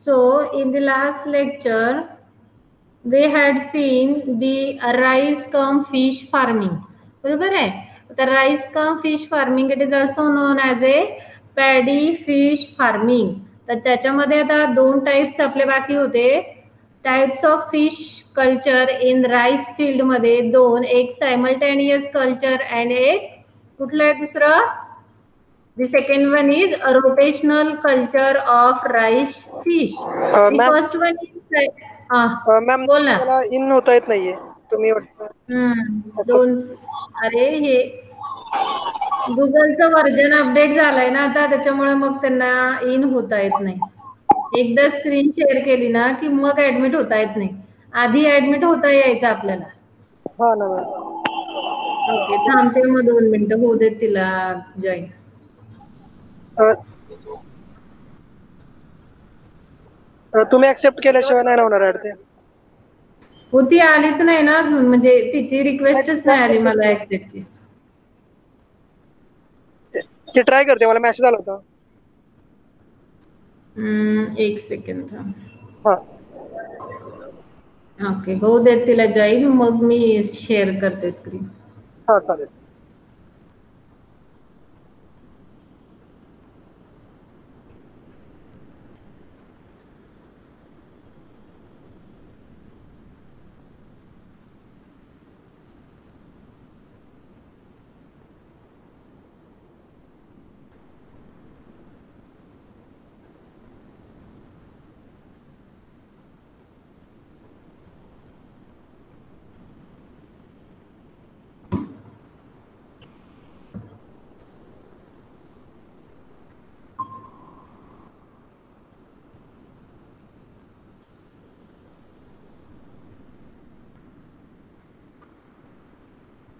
So in the last lecture, we had seen the rice cum fish farming. बरोबर आहे. तर rice cum fish farming, it is also known as a paddy fish farming. तर त्याच्यामध्ये आता दोन types आपले बाकी होते. Types of fish culture in rice field मध्ये दोन, एक सायमल्टेनियस कल्चर अँड एक कुठलं आहे दुसरं. The second one is a rotational culture of rice fish. The first one is ma'am बोल ना. मला इन होता येत नाहीये तुम्ही दोन. अरे हे गुगलचं व्हर्जन अपडेट झालंय ना आता, त्याच्यामुळे मग त्यांना इन होता येत नाही. एकदा स्क्रीन शेअर केली ना की मग ऍडमिट होता येत नाही. आधी ऍडमिट होता यायचं आपल्याला. हा ना. ओके, थांबते मग 2 मिनिटं, होऊ देत तिला जॉईन. तुम्ही ऍक्सेप्ट केल्याशिवाय नाही होणार ऍड ते. ती आलीच नाही ना अजून, म्हणजे तिची रिक्वेस्टच नाही आली मला ऍक्सेप्टची. ते ट्राय करते, मला मेसेज आला होता. एक सेकंड थांब. हा ओके, होऊ देत तिला जॉईन, मग मी शेअर करते स्क्रीन. हा चालेल.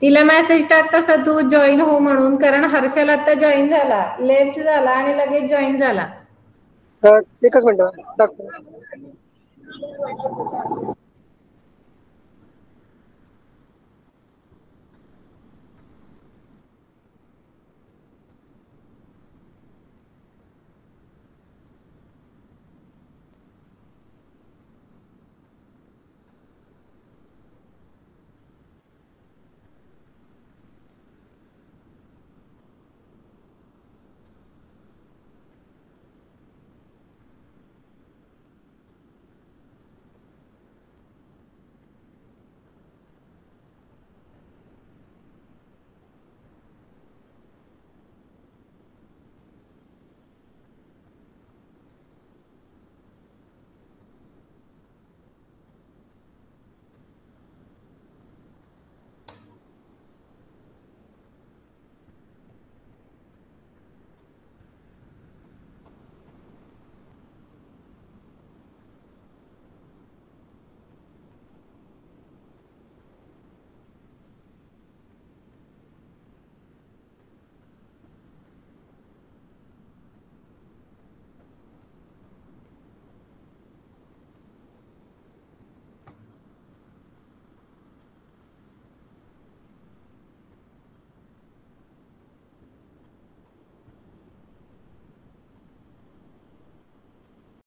तिला मेसेज टाक तसा तू जॉईन हो म्हणून, कारण हर्षल आता जॉईन झाला, लेफ्ट झाला आणि लगेच जॉईन झाला. एकच मिनिट टाकतो.